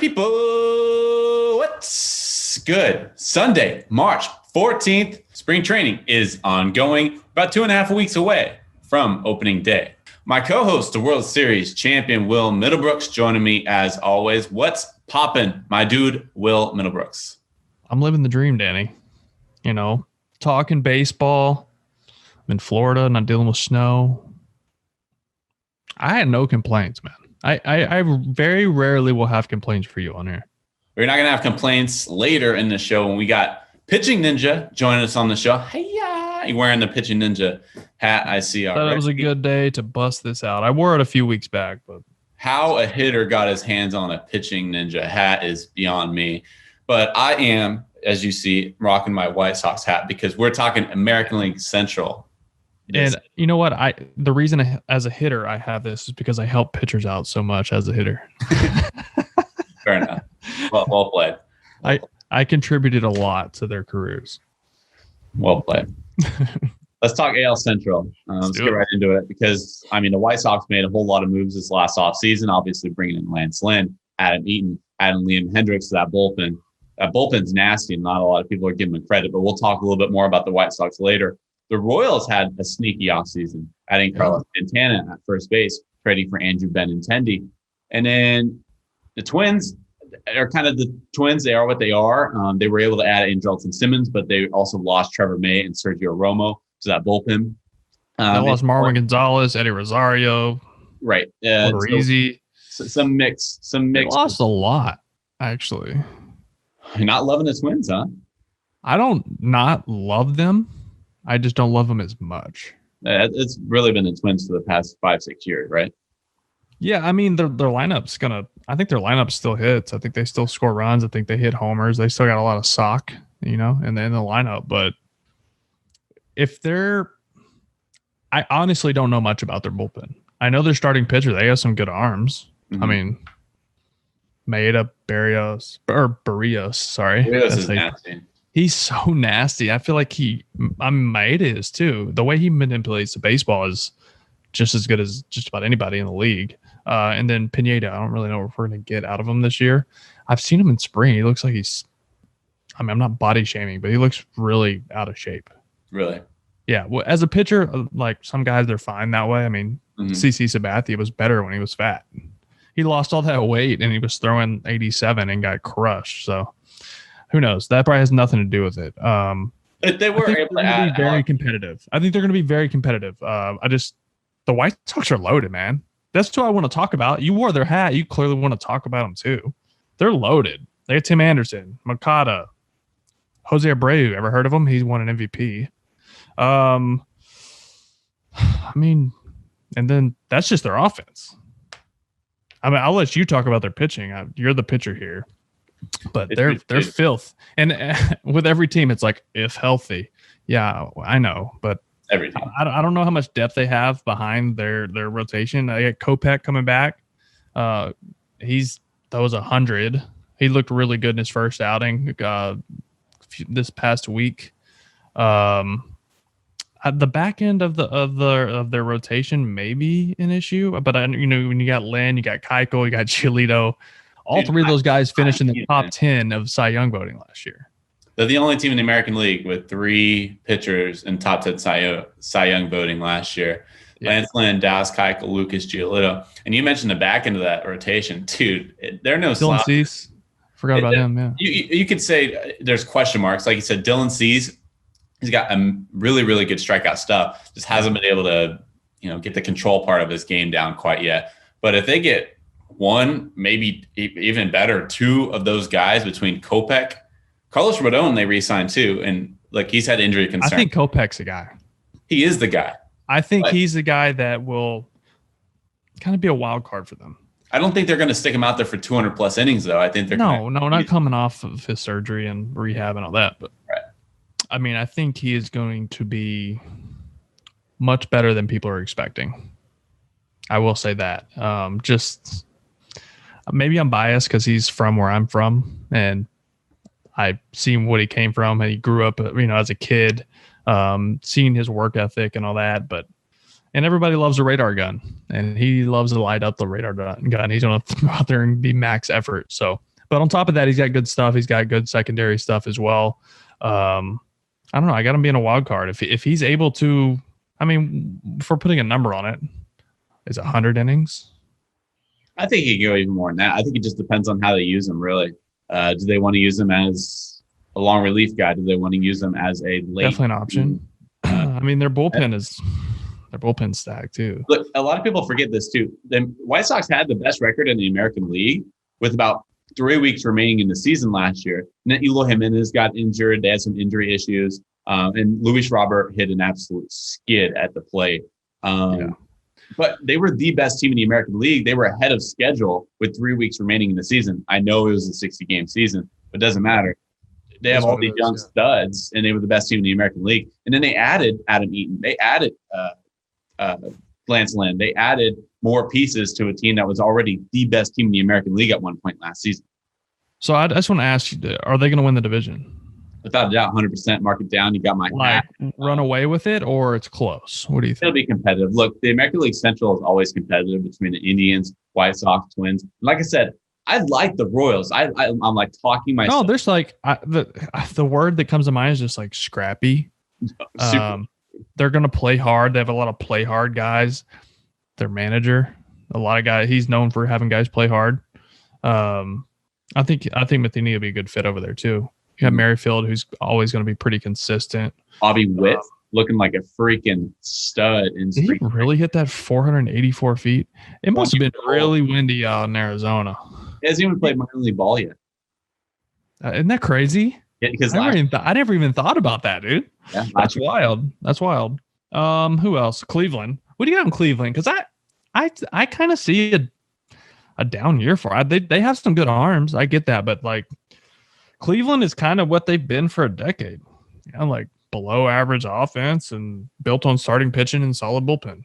people, what's good? Sunday, March 14th, spring training is ongoing, about 2.5 weeks away from opening day. My co-host, the World Series champion, Will Middlebrooks, joining me as always. What's poppin', my dude, Will Middlebrooks? I'm living the dream, Danny. You know, talking baseball. I'm in Florida, not dealing with snow. I had no complaints, man. I very rarely will have complaints for you on here. We're not going to have complaints later in the show when we got Pitching Ninja joining us on the show. Hey-ya! You're wearing the Pitching Ninja hat, I see already. That was a good day to bust this out. I wore it a few weeks back, but how a hitter got his hands on a Pitching Ninja hat is beyond me. But I am, as you see, rocking my White Sox hat because we're talking American League Central. And you know what? The reason as a hitter I have this is because I help pitchers out so much as a hitter. Fair enough. Well played. I contributed a lot to their careers. Well played. Let's talk AL Central. Let's get right into it because, I mean, the White Sox made a whole lot of moves this last offseason, obviously bringing in Lance Lynn, Adam Eaton, adding Liam Hendricks to that bullpen. That bullpen's nasty, and not a lot of people are giving them credit, but we'll talk a little bit more about the White Sox later. The Royals had a sneaky offseason, adding Carlos Santana at first base, trading for Andrew Benintendi. And then the Twins are kind of the Twins. They are what they are. They were able to add Andrelton Simmons, but they also lost Trevor May and Sergio Romo to that bullpen. They lost Marwin Gonzalez, Eddie Rosario. Right. Easy. So some mix. They lost a lot, actually. You're not loving the Twins, huh? I don't not love them. I just don't love them as much. It's really been the Twins for the past 5-6 years, right? Yeah, I mean, their lineup's I think their lineup still hits. I think they still score runs. I think they hit homers. They still got a lot of sock, in the lineup. But I honestly don't know much about their bullpen. I know their starting pitcher. They have some good arms. Mm-hmm. I mean, Barrios, sorry. Barrios is nasty. He's so nasty. I feel like Maeda is too. The way he manipulates the baseball is just as good as just about anybody in the league. And then Pineda, I don't really know what we're going to get out of him this year. I've seen him in spring. He looks like I'm not body shaming, but he looks really out of shape. Really? Yeah. Well, as a pitcher, like some guys, they're fine that way. I mean, CC Sabathia was better when he was fat. He lost all that weight and he was throwing 87 and got crushed. So who knows? That probably has nothing to do with it. But they were able to be very competitive. I think they're going to be very competitive. The White Sox are loaded, man. That's what I want to talk about. You wore their hat. You clearly want to talk about them too. They're loaded. They got Tim Anderson, Makata, Jose Abreu. Ever heard of him? He's won an MVP. I mean, and then that's just their offense. I mean, I'll let you talk about their pitching. You're the pitcher here. But they're filth. And with every team, it's like, if healthy. Yeah, I know. But every team. I don't know how much depth they have behind their rotation. I got Kopech coming back. That was 100. He looked really good in his first outing this past week. At the back end of their rotation may be an issue. But when you got Lynn, you got Keuchel, you got Giolito. All three of those guys finished in the top 10 of Cy Young voting last year. They're the only team in the American League with 3 pitchers in top 10 Cy Young voting last year. Yeah. Lance Lynn, Dallas Keuchel, Lucas Giolito. And you mentioned the back end of that rotation. Dude, they're no Dylan Cease. Forgot about him, yeah. You could say there's question marks. Like you said, Dylan Cease, he's got a really, really good strikeout stuff. Just hasn't been able to, get the control part of his game down quite yet. But if they get one, maybe even better, 2 of those guys between Kopech, Carlos Rodon, they re-signed too, and he's had injury concerns. I think Kopech's the guy. He is the guy. I think he's the guy that will kind of be a wild card for them. I don't think they're going to stick him out there for 200 plus innings, though. I think they're not coming off of his surgery and rehab and all that. But right. I mean, I think he is going to be much better than people are expecting. I will say that. Just maybe I'm biased because he's from where I'm from, and I've seen what he came from, and he grew up, as a kid, seeing his work ethic and all that. And everybody loves a radar gun, and he loves to light up the radar gun. He's going to throw out there and be max effort. So But on top of that, he's got good stuff. He's got good secondary stuff as well. I don't know. I got him being a wild card. If he's able to, I mean, if we're putting a number on it, is it 100 innings? I think he can go even more than that. I think it just depends on how they use him, really. Do they want to use him as a long relief guy? Do they want to use him as a late? Definitely an option. I mean, their bullpen's stacked too. Look, a lot of people forget this too. The White Sox had the best record in the American League with about 3 weeks remaining in the season last year. And then Eloy Jimenez got injured. They had some injury issues. And Luis Robert hit an absolute skid at the plate. But they were the best team in the American League. They were ahead of schedule with 3 weeks remaining in the season. I know it was a 60-game season, but it doesn't matter. They have all these young studs, and they were the best team in the American League. And then they added Adam Eaton. They added Lance Lynn. They added more pieces to a team that was already the best team in the American League at one point last season. So I just want to ask you, are they going to win the division? Without a doubt, 100%. Mark it down. You got my hat. Run away with it, or it's close? What do you think? It'll be competitive. Look, the American League Central is always competitive between the Indians, White Sox, Twins. Like I said, I like the Royals. I'm like talking myself. No, there's like the word that comes to mind is just like scrappy. They're going to play hard. They have a lot of play hard guys. Their manager, a lot of guys. He's known for having guys play hard. I think Matheny will be a good fit over there too. You have Merrifield, who's always going to be pretty consistent. Bobby Witt looking like a freaking stud. Did he really hit that 484 feet? It must have been really windy out in Arizona. He hasn't even played minor league ball yet. Isn't that crazy? Yeah, because I never even thought about that, dude. Yeah, That's wild. That's wild. Who else? Cleveland. What do you got in Cleveland? Because I kind of see a down year for it. They have some good arms. I get that, but like Cleveland is kind of what they've been for a decade. Like below average offense and built on starting pitching and solid bullpen.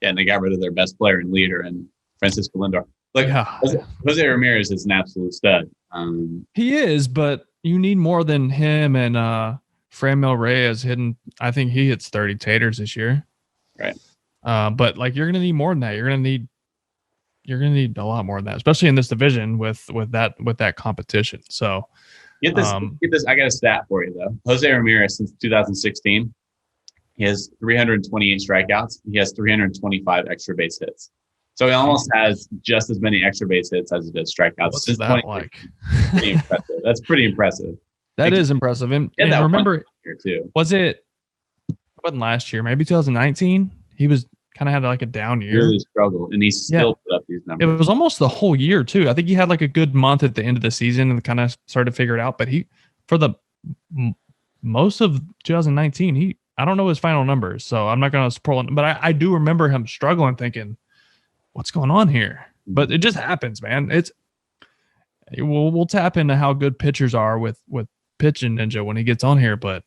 Yeah, and they got rid of their best player and leader and Francisco Lindor. Look, Jose Ramirez is an absolute stud. He is, but you need more than him and Franmil Reyes hitting. I think he hits 30 taters this year. Right. But like you're gonna need more than that. You're gonna need a lot more than that, especially in this division with that competition. So get this. I got a stat for you though. Jose Ramirez since 2016, he has 328 strikeouts. He has 325 extra base hits. So he almost has just as many extra base hits as he does strikeouts. What's that like? Pretty impressive. That's pretty impressive. That is impressive. And remember, here too. It wasn't last year, maybe 2019. He was kind of had like a down year. Really struggled, and he still put up these numbers. It was almost the whole year too. I think he had like a good month at the end of the season and kind of started to figure it out. But for the most of 2019, I don't know his final numbers, so I'm not going to spoil it. But I do remember him struggling, thinking, what's going on here? But it just happens, man. We'll tap into how good pitchers are with Pitching Ninja when he gets on here, but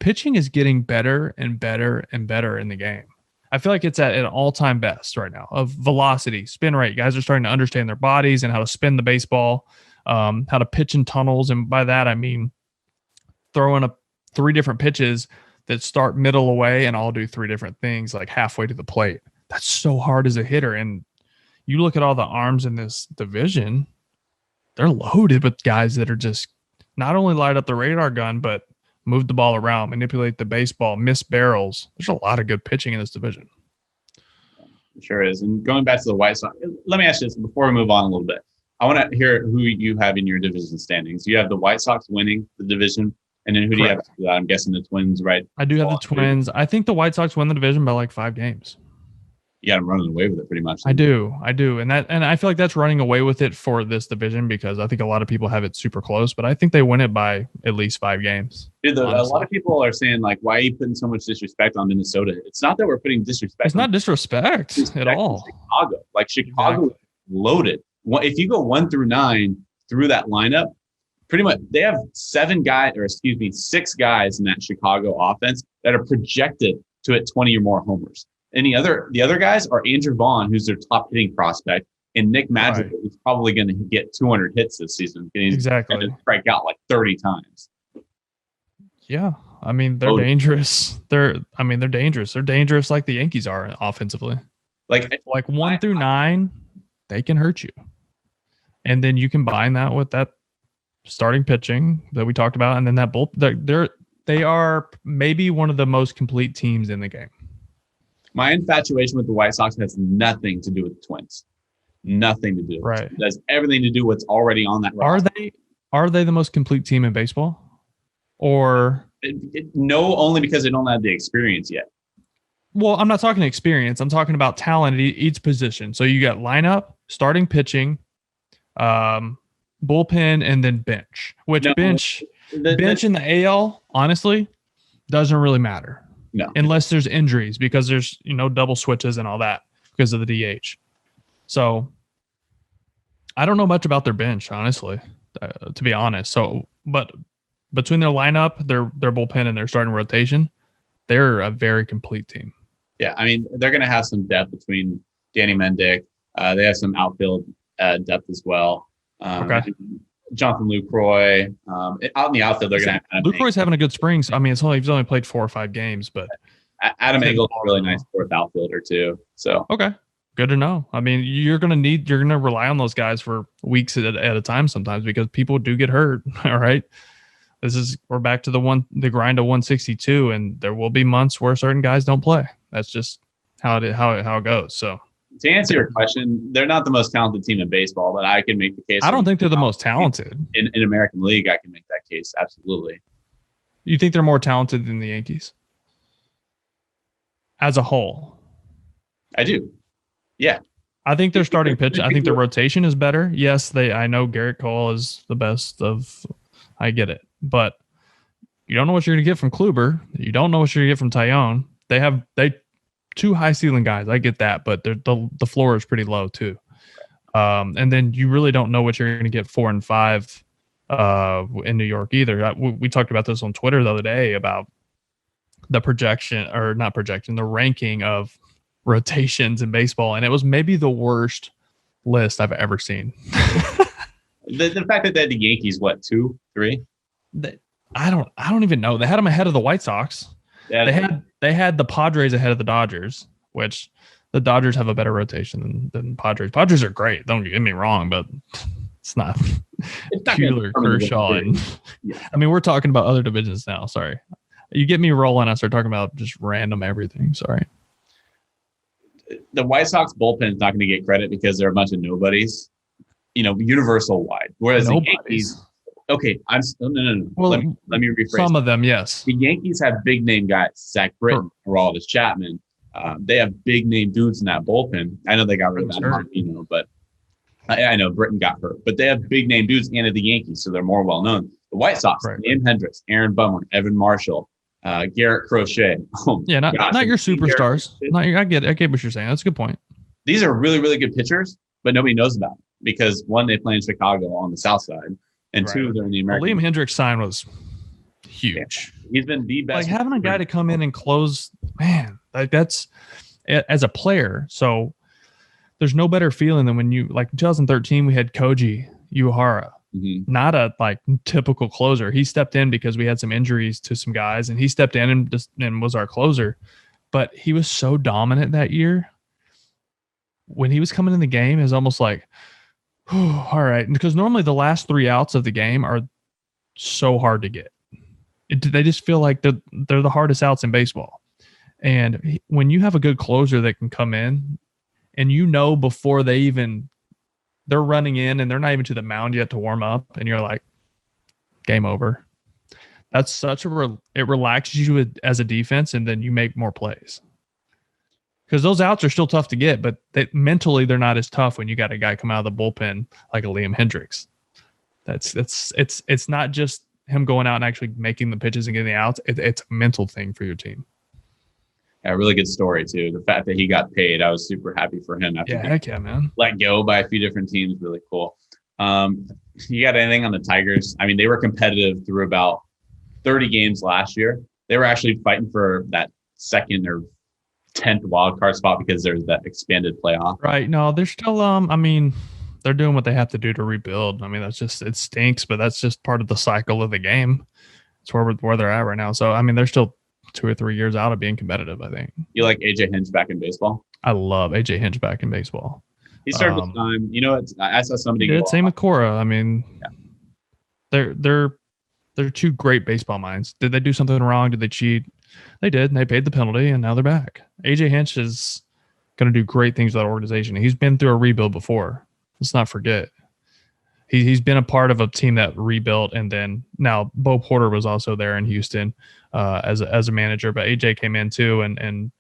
pitching is getting better and better and better in the game. I feel like it's at an all-time best right now of velocity, spin rate. Guys are starting to understand their bodies and how to spin the baseball, how to pitch in tunnels. And by that, I mean throwing up 3 different pitches that start middle away and all do 3 different things like halfway to the plate. That's so hard as a hitter. And you look at all the arms in this division, they're loaded with guys that are just not only light up the radar gun, but move the ball around, manipulate the baseball, miss barrels. There's a lot of good pitching in this division. It sure is. And going back to the White Sox, let me ask you this before we move on a little bit. I want to hear who you have in your division standings. You have the White Sox winning the division, and then who do you have after that? I'm guessing the Twins, right? I do have the Twins. I think the White Sox win the division by like 5 games. You got them running away with it pretty much. I do. And I feel like that's running away with it for this division because I think a lot of people have it super close, but I think they win it by at least 5 games. Dude, a lot of people are saying like, why are you putting so much disrespect on Minnesota? It's not that we're putting disrespect. It's not disrespect at all. Chicago. Like Chicago loaded. If you go 1 through 9 through that lineup, pretty much they have 6 guys in that Chicago offense that are projected to hit 20 or more homers. The other guys are Andrew Vaughn, who's their top hitting prospect, and Nick Madrigal, who's probably going to get 200 hits this season. Exactly. Going to strike out like 30 times. Yeah. I mean, they're dangerous. They're dangerous. They're dangerous like the Yankees are offensively. Like 1 through 9, they can hurt you. And then you combine that with that starting pitching that we talked about, and then that they are maybe one of the most complete teams in the game. My infatuation with the White Sox has nothing to do with the Twins. Nothing to do. Right. It has everything to do with what's already on that roster. Are they the most complete team in baseball? Or no, only because they don't have the experience yet. Well, I'm not talking experience. I'm talking about talent at each position. So you got lineup, starting pitching, bullpen, and then bench. Bench in the AL, honestly, doesn't really matter. No. Unless there's injuries, because there's double switches and all that because of the DH. So I don't know much about their bench, honestly, to be honest. So, but between their lineup, their bullpen, and their starting rotation, they're a very complete team. Yeah, I mean, they're going to have some depth between Danny Mendick. They have some outfield depth as well. Okay. Jonathan Lucroy. Out in the outfield, they're going to have Lucroy's having a good spring. So, I mean, he's only played 4 or 5 games, but Adam Engel's a really nice fourth outfielder too. So okay, good to know. I mean, you're going to rely on those guys for weeks at a time sometimes because people do get hurt. All right. We're back to the grind of 162, and there will be months where certain guys don't play. That's just how it goes. So to answer your question, they're not the most talented team in baseball, but I can make the case. I don't think they're the most talented in American League. I can make that case. Absolutely. You think they're more talented than the Yankees as a whole? I do. Yeah. I think their starting pitch. I think their rotation is better. Yes, I know Garrett Cole is the best of. I get it, but you don't know what you're going to get from Kluber. You don't know what you're going to get from Tyone. They 2 high ceiling guys. I get that, but the floor is pretty low too. And then you really don't know what you're going to get 4 and 5 in New York either. We talked about this on Twitter the other day about the the ranking of rotations in baseball, and it was maybe the worst list I've ever seen. The fact that they had the Yankees, 2, 3? I don't even know. They had them ahead of the White Sox. They had the Padres ahead of the Dodgers, which the Dodgers have a better rotation than Padres. Padres are great. Don't get me wrong, but it's not Buehler, Kershaw, and I mean, we're talking about other divisions now. Sorry, you get me rolling. I start talking about just random everything. Sorry. The White Sox bullpen is not going to get credit because they're a bunch of nobodies, universal wide. Whereas the Yankees, okay, no. Well, let me rephrase. Some of them, yes. The Yankees have big name guys, Zach Britton, Aroldis Chapman. They have big name dudes in that bullpen. I know they got rid of that Martino, but I know Britton got hurt. But they have big name dudes and at the Yankees, so they're more well known. The White Sox, Liam Hendricks, Aaron Bummer, Evan Marshall, Garrett Crochet. Not your superstars. I get what you're saying. That's a good point. These are really, really good pitchers, but nobody knows about them because 1, they play in Chicago on the South Side, and 2, they're in the American. Liam Hendricks' sign was huge. Yeah. He's been the best. Like having a guy to come in and close, man, like that's as a player. So there's no better feeling than when you, like in 2013, we had Koji Uehara. Mm-hmm. Not a typical closer. He stepped in because we had some injuries to some guys, and he stepped in and was our closer. But he was so dominant that year. When he was coming in the game, it was almost like, all right. Because normally the last 3 outs of the game are so hard to get. They just feel like they're the hardest outs in baseball. And when you have a good closer that can come in, and before they're running in and they're not even to the mound yet to warm up, and you're like, game over. That's such it relaxes you as a defense, and then you make more plays. Because those outs are still tough to get, but mentally they're not as tough when you got a guy come out of the bullpen like a Liam Hendricks. It's not just him going out and actually making the pitches and getting the outs. It's a mental thing for your team. Yeah, really good story too. The fact that he got paid, I was super happy for him. Heck yeah, man. Let go by a few different teams, really cool. You got anything on the Tigers? I mean, they were competitive through about 30 games last year. They were actually fighting for that 2nd or 10th wild card spot because there's that expanded playoff. Right. No, they're still. They're doing what they have to do to rebuild. I mean, it stinks, but that's just part of the cycle of the game. It's where they're at right now. So, I mean, they're still 2 or 3 years out of being competitive, I think. You like AJ Hinch back in baseball? I love AJ Hinch back in baseball. He started his time. I saw somebody go. Same with Cora. I mean, They're two great baseball minds. Did they do something wrong? Did they cheat? They did. And they paid the penalty, and now they're back. AJ Hinch is going to do great things with that organization. He's been through a rebuild before. Let's not forget. He's been a part of a team that rebuilt, and then now Bo Porter was also there in Houston as a manager, but AJ came in too and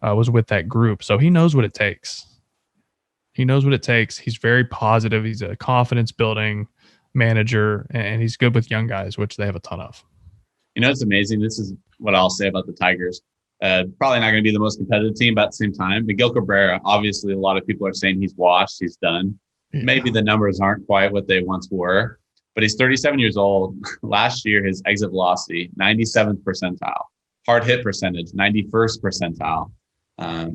was with that group, so he knows what it takes. He knows what it takes. He's very positive. He's a confidence building manager, and he's good with young guys, which they have a ton of. You know, it's amazing. This is what I'll say about the Tigers. Probably not going to be the most competitive team, but at the same time, Miguel Cabrera, obviously a lot of people are saying he's washed, he's done. Yeah. Maybe the numbers aren't quite what they once were, but he's 37 years old. Last year, his exit velocity, 97th percentile. Hard hit percentage, 91st percentile.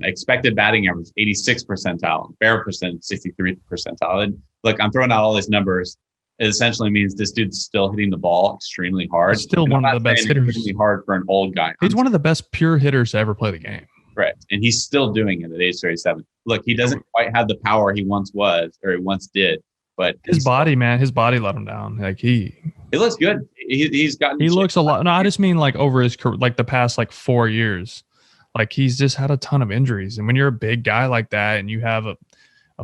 Expected batting average, 86th percentile. Barrel percentage, 63rd percentile. And look, I'm throwing out all these numbers. It essentially means this dude's still hitting the ball extremely hard. He's still one of the best hitters. Extremely hard for an old guy. He's one of the best pure hitters to ever play the game. Right. And he's still doing it at age 37. Look, he doesn't quite have the power he once was or he once did, but his body let him down. Like he looks good. He's gotten. He looks a lot. No, I just mean like over his career, like the past like 4 years, like he's just had a ton of injuries. And when you're a big guy like that and you have a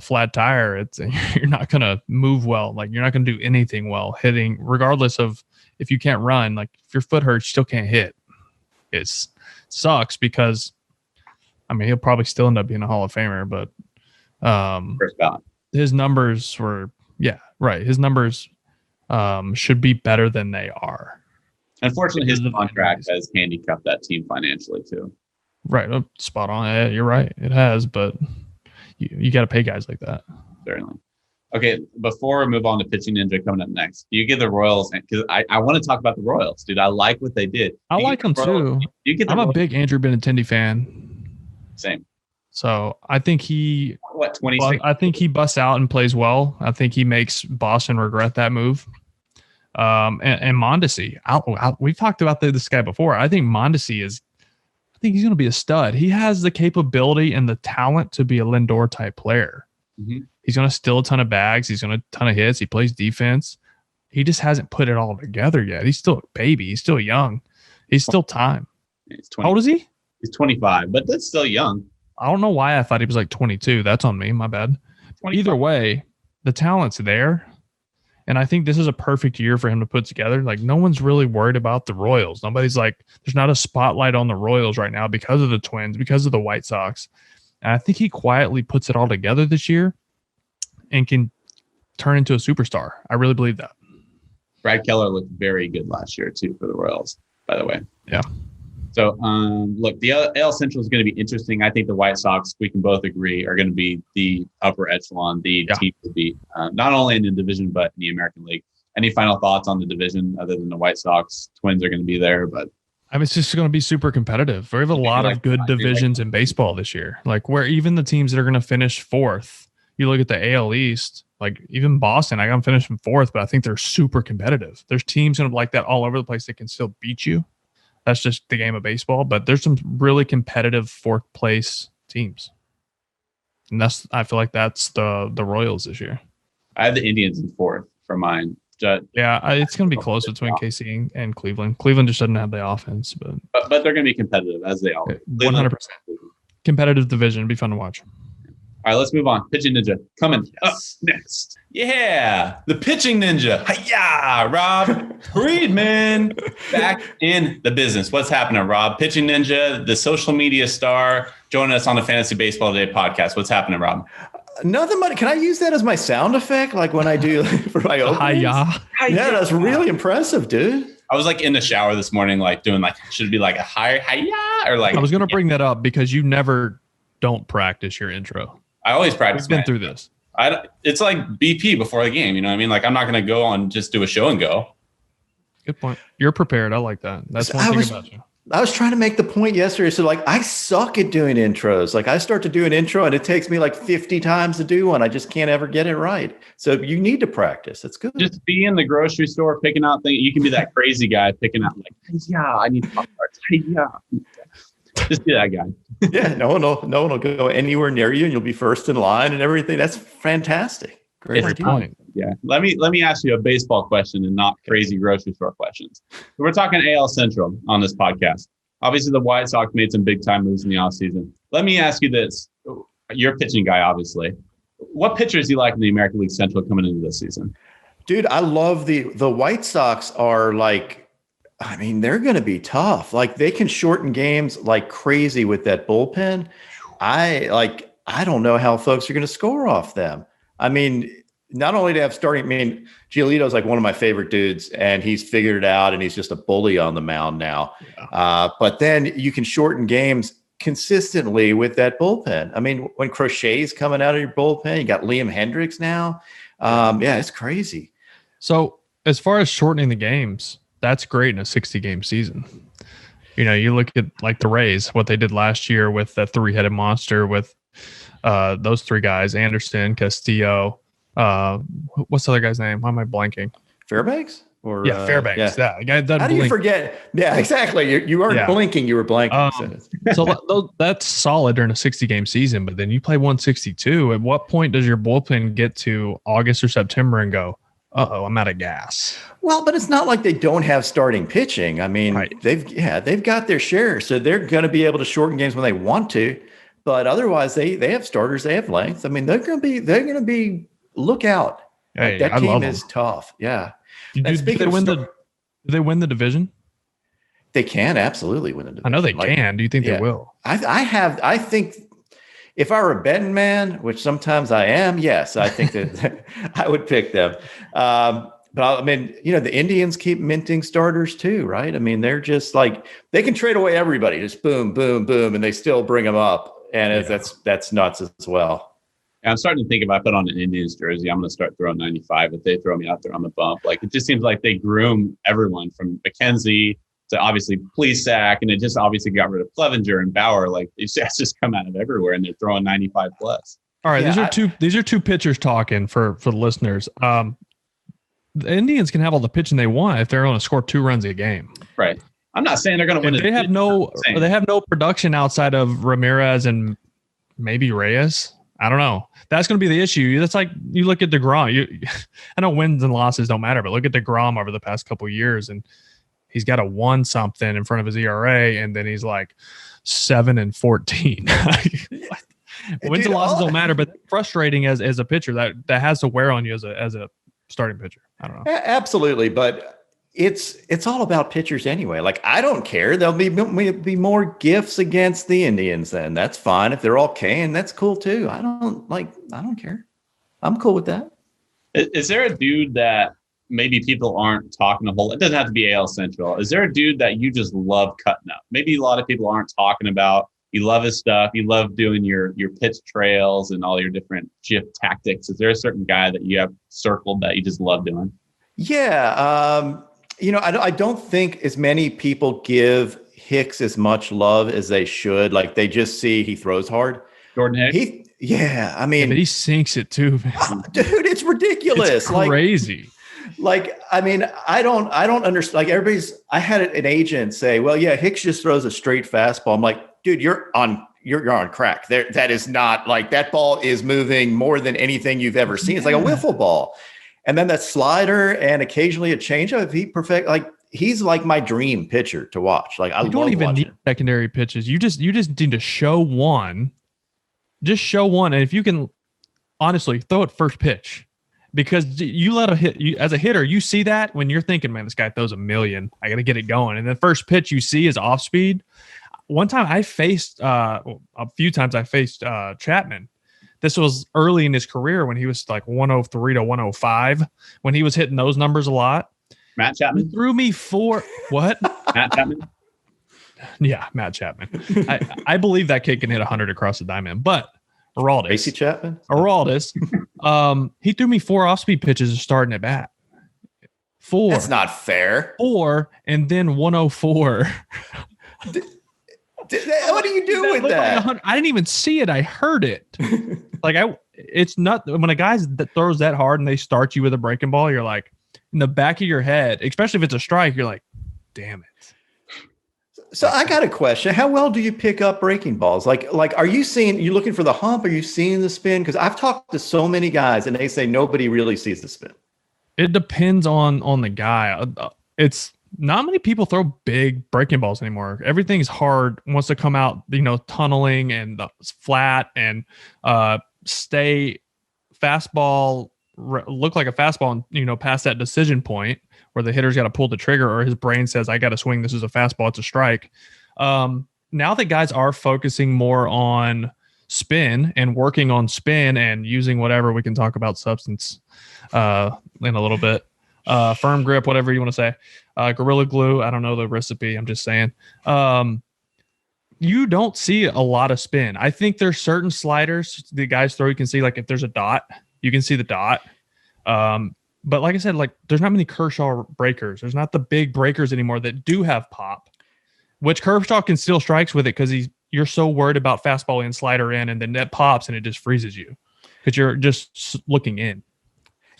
flat tire, you're not going to move well. Like you're not going to do anything well hitting, regardless of if you can't run. Like if your foot hurts, you still can't hit. It sucks because, I mean, he'll probably still end up being a Hall of Famer, but first ballot. His numbers were, yeah, right. His numbers should be better than they are. Unfortunately, his contract has handicapped that team financially too. Right. Spot on. Yeah, you're right. It has, but you got to pay guys like that. Certainly. Okay, before we move on to Pitching Ninja coming up next, do you give the Royals, because I want to talk about the Royals, dude. I like what they did. I like them too. I'm a big Andrew Benintendi fan. Same. So I think he 26? I think he busts out and plays well. I think he makes Boston regret that move. And Mondesi, we've talked about this guy before. I think Mondesi I think he's going to be a stud. He has the capability and the talent to be a Lindor type player. Mm-hmm. He's going to steal a ton of bags. He's going to ton of hits. He plays defense. He just hasn't put it all together yet. He's still a baby. He's still young. He's still time. How old is he? He's 25, but that's still young. I don't know why I thought he was like 22. That's on me. My bad. 25. Either way, the talent's there. And I think this is a perfect year for him to put together. Like, no one's really worried about the Royals. Nobody's like, there's not a spotlight on the Royals right now because of the Twins, because of the White Sox. And I think he quietly puts it all together this year and can turn into a superstar. I really believe that. Brad Keller looked very good last year, too, for the Royals, by the way. Yeah. So, look, the AL Central is going to be interesting. I think the White Sox, we can both agree, are going to be the upper echelon, the team to beat, not only in the division, but in the American League. Any final thoughts on the division other than the White Sox? Twins are going to be there, but I mean, it's just going to be super competitive. We have a lot of good divisions in baseball this year, like where even the teams that are going to finish fourth, you look at the AL East, like even Boston, I got them finishing fourth, but I think they're super competitive. There's teams going to like that all over the place that can still beat you. That's just the game of baseball, but there's some really competitive fourth place teams. And I feel like that's the Royals this year. I have the Indians in fourth for mine. It's going to be close between KC and Cleveland. Cleveland just doesn't have the offense, but they're going to be competitive as they always. 100%. Competitive division. It'd be fun to watch. All right, let's move on. Pitching Ninja coming up next. Yeah, the Pitching Ninja. Hi-ya, Rob Friedman back in the business. What's happening, Rob? Pitching Ninja, the social media star, joining us on the Fantasy Baseball Today podcast. What's happening, Rob? Nothing much. Can I use that as my sound effect, like when I do for my openings? Hi-ya. Yeah, that's really impressive, dude. I was like in the shower this morning, like doing like, should it be like a hi-ya or like? I was going to bring that up because you never don't practice your intro. I always practice. We've been through this. It's like BP before the game. You know what I mean? Like I'm not going to go on just do a show and go. Good point. You're prepared. I like that. That's one thing about you. I was trying to make the point yesterday. So like I suck at doing intros. Like I start to do an intro and it takes me like 50 times to do one. I just can't ever get it right. So you need to practice. That's good. Just be in the grocery store picking out things. You can be that crazy guy picking out like, yeah, I need Pop-Tarts. Yeah. Just be that guy. Yeah, no one will go anywhere near you, and you'll be first in line and everything. That's fantastic. Great point. Yeah. Let me ask you a baseball question and not crazy grocery store questions. We're talking AL Central on this podcast. Obviously, the White Sox made some big time moves in the offseason. Let me ask you this. You're a pitching guy, obviously. What pitchers do you like in the American League Central coming into this season? Dude, I love the White Sox are like, I mean, they're going to be tough. Like they can shorten games like crazy with that bullpen. I don't know how folks are going to score off them. I mean, not only to have starting, I mean, Giolito's like one of my favorite dudes, and he's figured it out, and he's just a bully on the mound now. Yeah. But then you can shorten games consistently with that bullpen. I mean, when Crochet's coming out of your bullpen, you got Liam Hendricks now. Yeah, it's crazy. So as far as shortening the games, that's great in a 60-game season. You know, you look at like the Rays, what they did last year with that three-headed monster with those three guys, Anderson, Castillo. What's the other guy's name? Why am I blanking? Fairbanks? Fairbanks. Yeah. How do you forget? Yeah, exactly. You weren't blinking. You were blanking. So that's solid during a 60-game season. But then you play 162. At what point does your bullpen get to August or September and go, uh-oh, I'm out of gas? Well, but it's not like they don't have starting pitching. I mean, right. They've got their share, so they're going to be able to shorten games when they want to. But otherwise, they have starters, they have length. I mean, they're going to be look out. Hey, that team is tough. Yeah. Do they win the division? They can absolutely win the division. I know they can. Do you think they will? I think if I were a betting man, which sometimes I am, yes, I think that I would pick them. But I mean, you know, the Indians keep minting starters too, right? I mean, they're just like, they can trade away everybody, just boom, boom, boom, and they still bring them up. And that's nuts as well. I'm starting to think if I put on an Indians jersey, I'm going to start throwing 95. If they throw me out there on the bump, like it just seems like they groom everyone from McKenzie to obviously Plesac, and it just obviously got rid of Clevenger and Bauer. Like it's just come out of everywhere, and they're throwing 95 plus. All right, these are two pitchers talking for the listeners. The Indians can have all the pitching they want if they're going to score 2 runs a game. Right. I'm not saying they're going to win. They have no production outside of Ramirez and maybe Reyes. I don't know. That's going to be the issue. That's like you look at DeGrom. I know wins and losses don't matter, but look at DeGrom over the past couple of years, and he's got a 1 something in front of his ERA, and then he's like 7-14. Wins and losses don't matter, but frustrating as a pitcher that has to wear on you as a starting pitcher. I don't know. Absolutely, but it's all about pitchers anyway. Like I don't care. There'll be more gifts against the Indians. Then that's fine if they're all and that's cool too. I don't care. I'm cool with that. Is there a dude that maybe people aren't talking a whole? It doesn't have to be AL Central. Is there a dude that you just love cutting up? Maybe a lot of people aren't talking about. You love his stuff. You love doing your pitch trails and all your different shift tactics. Is there a certain guy that you have circled that you just love doing? Yeah. You know, I don't think as many people give Hicks as much love as they should. Like they just see he throws hard. Jordan Hicks? I mean, but he sinks it too, man. Dude, it's ridiculous. It's crazy. I mean, I don't understand. Like I had an agent say, well, yeah, Hicks just throws a straight fastball. I'm like, dude, you're on crack. That is not like that ball is moving more than anything you've ever seen. It's like a wiffle ball. And then that slider and occasionally a changeup. He's like my dream pitcher to watch. Like I don't even need secondary pitches. You just need to show one. Just show one, and if you can, honestly, throw it first pitch, because you let a hit. You as a hitter, you see that when you're thinking, man, this guy throws a million. I got to get it going, and the first pitch you see is off speed. One time I faced, a few times I faced Chapman. This was early in his career when he was like 103 to 105, when he was hitting those numbers a lot. Matt Chapman? He threw me what? Matt Chapman? Yeah, Matt Chapman. I believe that kid can hit 100 across the diamond, but Aroldis. Tracy Chapman? Aroldis. He threw me 4 off-speed pitches starting at bat. 4. That's not fair. 4, and then 104. What do you do with that? Like I didn't even see it. I heard it. It's not when a guy that throws that hard and they start you with a breaking ball, you're like in the back of your head, especially if it's a strike, you're like, damn it. So I got a question. How well do you pick up breaking balls? Like, are you looking for the hump? Are you seeing the spin? Because I've talked to so many guys and they say nobody really sees the spin. It depends on the guy. It's not many people throw big breaking balls anymore. Everything's hard, wants to come out, tunneling and flat and stay fastball, look like a fastball and, past that decision point where the hitter's got to pull the trigger or his brain says, I got to swing. This is a fastball. It's a strike. Now that guys are focusing more on spin and working on spin and using whatever, we can talk about substance in a little bit. Firm grip, whatever you want to say. Gorilla Glue. I don't know the recipe. I'm just saying. You don't see a lot of spin. I think there's certain sliders the guys throw. You can see, like, if there's a dot, you can see the dot. But like I said, like, there's not many Kershaw breakers. There's not the big breakers anymore that do have pop, which Kershaw can steal strikes with it because you're so worried about fastball in, slider in, and then that pops and it just freezes you because you're just looking in.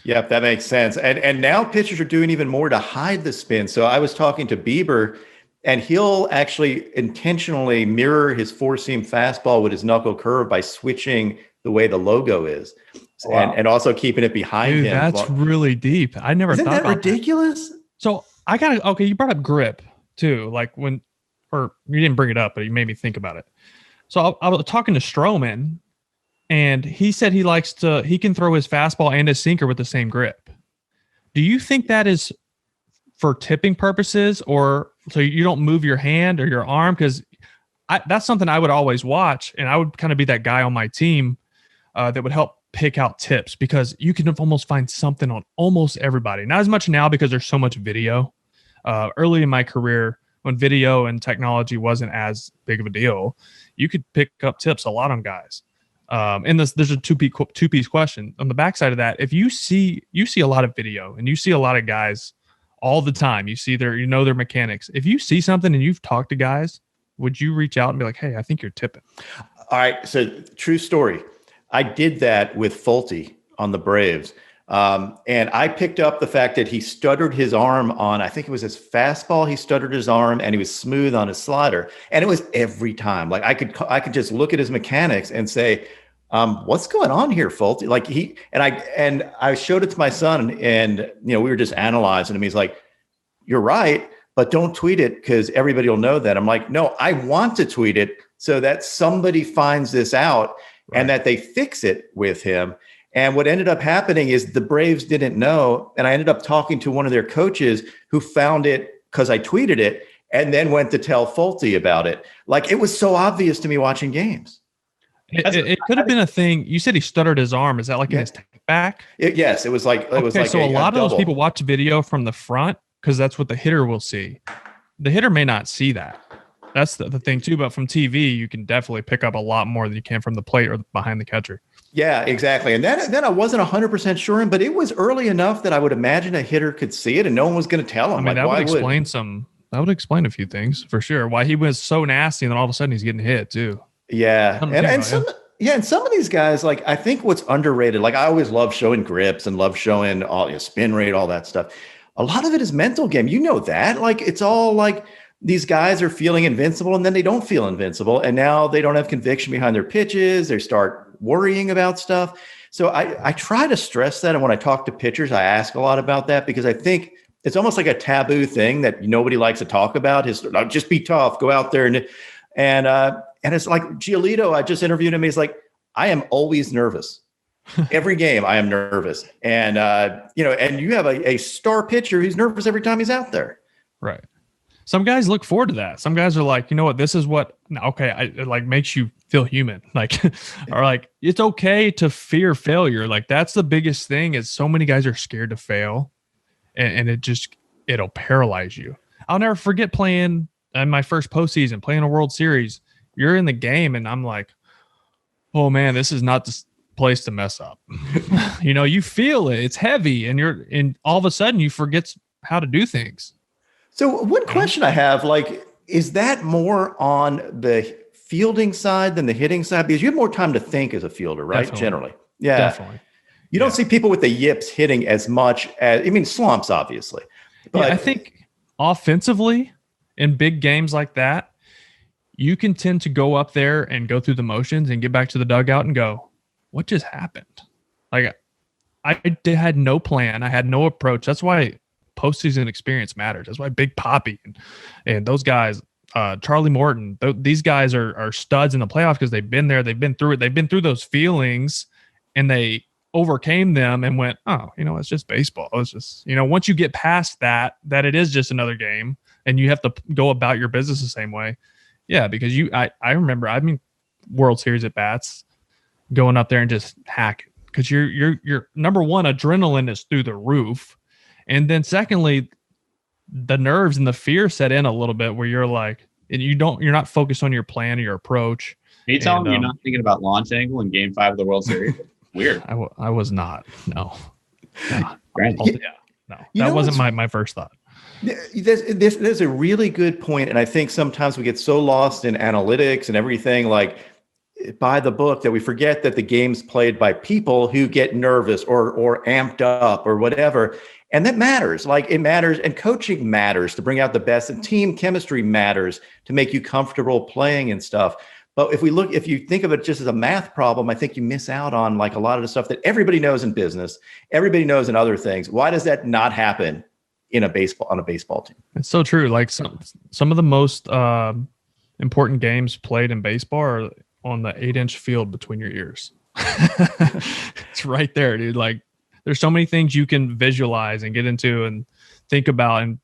Yep, that makes sense. And now pitchers are doing even more to hide the spin. So I was talking to Bieber, and he'll actually intentionally mirror his four-seam fastball with his knuckle curve by switching the way the logo is. Wow. And also keeping it behind him. That's really deep. I never thought about that. Isn't that ridiculous? So okay, you brought up grip too. Like you didn't bring it up, but you made me think about it. So I was talking to Stroman, and he said he can throw his fastball and his sinker with the same grip. Do you think that is for tipping purposes, or so you don't move your hand or your arm? Because that's something I would always watch, and I would kind of be that guy on my team that would help pick out tips, because you can almost find something on almost everybody. Not as much now because there's so much video. Early in my career, when video and technology wasn't as big of a deal, you could pick up tips a lot on guys. And there's a two-piece question. On the backside of that, if you see a lot of video and you see a lot of guys all the time, you see their mechanics. If you see something and you've talked to guys, would you reach out and be like, hey, I think you're tipping? All right. So true story. I did that with Fulte on the Braves. And I picked up the fact that he stuttered his arm on, I think it was his fastball. He stuttered his arm and he was smooth on his slider. And it was every time. Like I could just look at his mechanics and say, what's going on here, Fulte? Like I showed it to my son, and we were just analyzing him. He's like, you're right, but don't tweet it because everybody will know that. I'm like, no, I want to tweet it so that somebody finds this out. Right. And that they fix it with him. And what ended up happening is the Braves didn't know. And I ended up talking to one of their coaches who found it because I tweeted it and then went to tell Fulte about it. Like, it was so obvious to me watching games. It could have been a thing. You said he stuttered his arm. Is that like in his back? Yes, it was like so a lot of those people watch video from the front because that's what the hitter will see. The hitter may not see that. That's the thing too. But from TV, you can definitely pick up a lot more than you can from the plate or behind the catcher. Yeah, exactly. And then I wasn't 100% sure, but it was early enough that I would imagine a hitter could see it and no one was going to tell him. I mean, that would explain a few things for sure. Why he was so nasty and then all of a sudden he's getting hit too. Yeah. And some of these guys, like, I think what's underrated, like I always love showing grips and love showing all spin rate, all that stuff. A lot of it is mental game. You know that. Like, it's all like, these guys are feeling invincible and then they don't feel invincible. And now they don't have conviction behind their pitches. They start worrying about stuff. So I try to stress that. And when I talk to pitchers, I ask a lot about that because I think it's almost like a taboo thing that nobody likes to talk about. Just be tough, go out there. And it's like Giolito, I just interviewed him. He's like, I am always nervous. Every game I am nervous. And, and you have a star pitcher who's nervous every time he's out there. Right. Some guys look forward to that. Some guys are like, you know what, this is what, it like makes you feel human. Like, or like, it's okay to fear failure. Like, that's the biggest thing is so many guys are scared to fail and it'll paralyze you. I'll never forget playing in my first postseason, playing a World Series. You're in the game and I'm like, oh man, this is not the place to mess up. You feel it. It's heavy and all of a sudden you forget how to do things. So one question I have, like, is that more on the fielding side than the hitting side? Because you have more time to think as a fielder, right? Definitely. Generally. Yeah. Definitely. You don't see people with the yips hitting as much as, slumps, obviously. But I think offensively, in big games like that, you can tend to go up there and go through the motions and get back to the dugout and go, what just happened? Like, had no plan. I had no approach. That's why postseason experience matters. That's why Big Papi and those guys, Charlie Morton, these guys are studs in the playoffs because they've been there. They've been through it. They've been through those feelings, and they overcame them and went, oh, it's just baseball. It's just, once you get past that it is just another game and you have to go about your business the same way. Yeah, because I remember, World Series at bats, going up there and just hacking because you're number one, adrenaline is through the roof, and then secondly, the nerves and the fear set in a little bit where you're like, you're not focused on your plan or your approach. Are you telling me you're not thinking about launch angle in Game 5 of the World Series? Weird. I was not. No. No. That wasn't my first thought. There's a really good point, and I think sometimes we get so lost in analytics and everything, like by the book, that we forget that the game's played by people who get nervous or amped up or whatever, and that matters. Like, it matters, and coaching matters to bring out the best, and team chemistry matters to make you comfortable playing and stuff. But if you think of it just as a math problem, I think you miss out on like a lot of the stuff that everybody knows in business, everybody knows in other things. Why does that not happen on a baseball team? It's so true. Like some of the most important games played in baseball are on the 8-inch field between your ears. It's right there, dude. Like, there's so many things you can visualize and get into and think about, and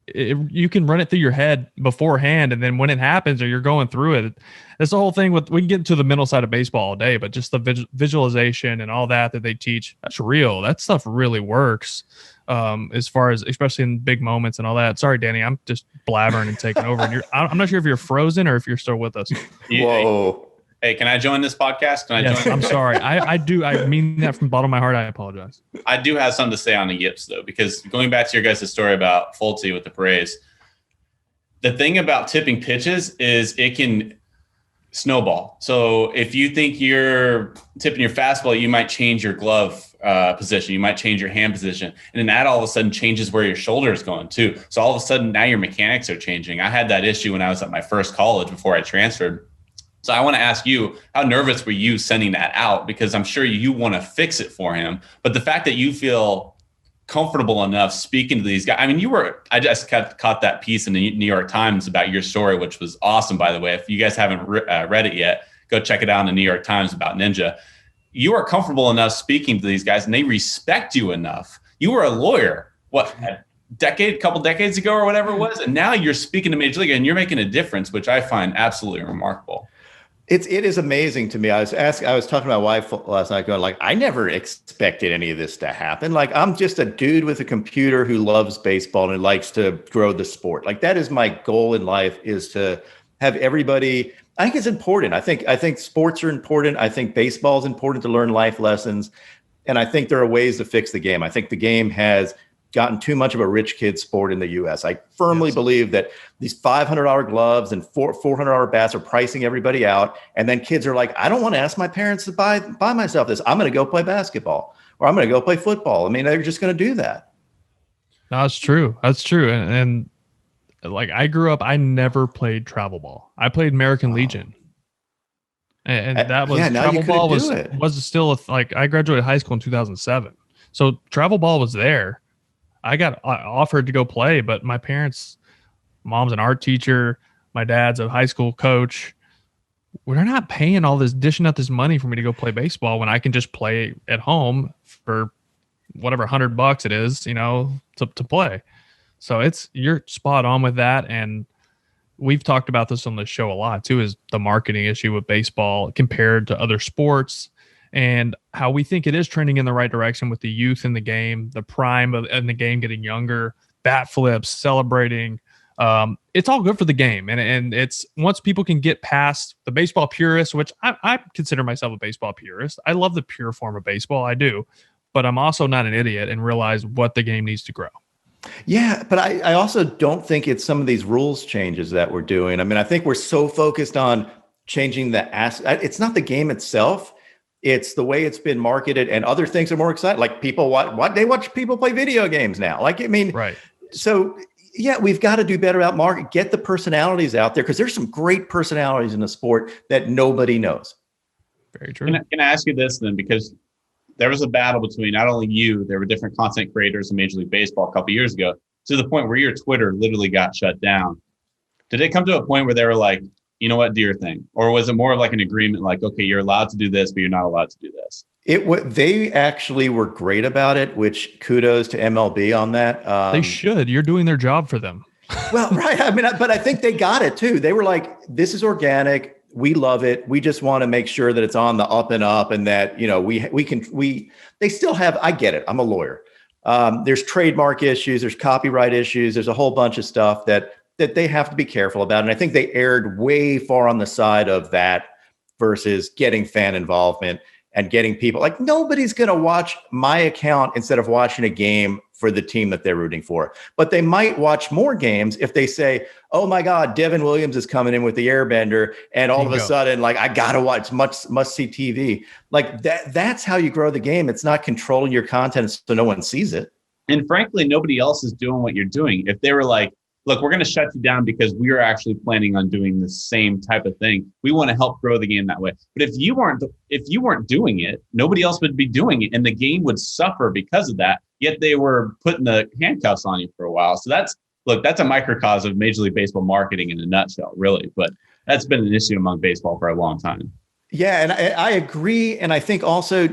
you can run it through your head beforehand, and then when it happens or you're going through it, that's the whole thing. We can get into the mental side of baseball all day, but just the visualization and all that they teach, that's real. That stuff really works, as far as, especially in big moments and all that. Sorry, Danny, I'm just blabbering and taking over. And I'm not sure if you're frozen or if you're still with us. Whoa. Hey, can I join this podcast? Yes, I'm sorry. I do. I mean that from the bottom of my heart. I apologize. I do have something to say on the yips, though, because going back to your guys' story about Fulte with the Braves, the thing about tipping pitches is it can snowball. So if you think you're tipping your fastball, you might change your glove position. You might change your hand position. And then that all of a sudden changes where your shoulder is going too. So all of a sudden now your mechanics are changing. I had that issue when I was at my first college before I transferred. So I want to ask you, how nervous were you sending that out? Because I'm sure you want to fix it for him. But the fact that you feel comfortable enough speaking to these guys, I mean, I just caught that piece in the New York Times about your story, which was awesome, by the way. If you guys haven't read it yet, go check it out in the New York Times about Ninja. You are comfortable enough speaking to these guys, and they respect you enough. You were a lawyer, a couple decades ago or whatever it was, and now you're speaking to Major League, and you're making a difference, which I find absolutely remarkable. It is amazing to me. I was talking to my wife last night, going like, I never expected any of this to happen. Like, I'm just a dude with a computer who loves baseball and likes to grow the sport. Like, that is my goal in life, is to have everybody. I think it's important. I think sports are important. I think baseball is important to learn life lessons. And I think there are ways to fix the game. I think the game has gotten too much of a rich kid sport in the U.S. I firmly believe that these $500 gloves and $400 bats are pricing everybody out. And then kids are like, I don't want to ask my parents to buy myself this. I'm going to go play basketball, or I'm going to go play football. I mean, they're just going to do that. No, that's true. That's true. And like, I grew up, I never played travel ball. I played American Legion. And that was, travel ball was still like, I graduated high school in 2007. So travel ball was there. I got offered to go play, but my parents, mom's an art teacher, my dad's a high school coach. We're not paying all this, dishing out this money for me to go play baseball when I can just play at home for whatever $100 it is, to play. So you're spot on with that. And we've talked about this on the show a lot too, is the marketing issue with baseball compared to other sports, and how we think it is trending in the right direction with the youth in the game, the prime in the game getting younger, bat flips, celebrating. It's all good for the game. And it's, once people can get past the baseball purist, which I consider myself a baseball purist. I love the pure form of baseball. I do. But I'm also not an idiot and realize what the game needs to grow. Yeah, but I also don't think it's some of these rules changes that we're doing. I mean, I think we're so focused on changing it's not the game itself. It's the way it's been marketed, and other things are more exciting. Like, people they watch people play video games now. Like, I mean, right. So yeah, we've got to do better about market. Get the personalities out there because there's some great personalities in the sport that nobody knows. Very true. Can I ask you this then? Because there was a battle between not only you, there were different content creators in Major League Baseball a couple of years ago, to the point where your Twitter literally got shut down. Did it come to a point where they were like, you know what, do your thing? Or was it more of like an agreement, like, okay, you're allowed to do this, but you're not allowed to do this? They actually were great about it, which kudos to MLB on that. They should. You're doing their job for them. Well, right. I mean, but I think they got it too. They were like, this is organic. We love it. We just want to make sure that it's on the up and up and that, they still have, I get it. I'm a lawyer. There's trademark issues, there's copyright issues. There's a whole bunch of stuff that they have to be careful about. And I think they erred way far on the side of that versus getting fan involvement and getting people like nobody's going to watch my account instead of watching a game for the team that they're rooting for. But they might watch more games if they say, oh my God, Devin Williams is coming in with the airbender. And all of a sudden, like, I got to watch must see TV. Like that's how you grow the game. It's not controlling your content so no one sees it. And frankly, nobody else is doing what you're doing. If they were like, look, we're going to shut you down because we are actually planning on doing the same type of thing. We want to help grow the game that way. But if you weren't doing it, nobody else would be doing it, and the game would suffer because of that. Yet they were putting the handcuffs on you for a while. So that's a microcosm of Major League Baseball marketing in a nutshell, really. But that's been an issue among baseball for a long time. Yeah, and I agree. And I think also,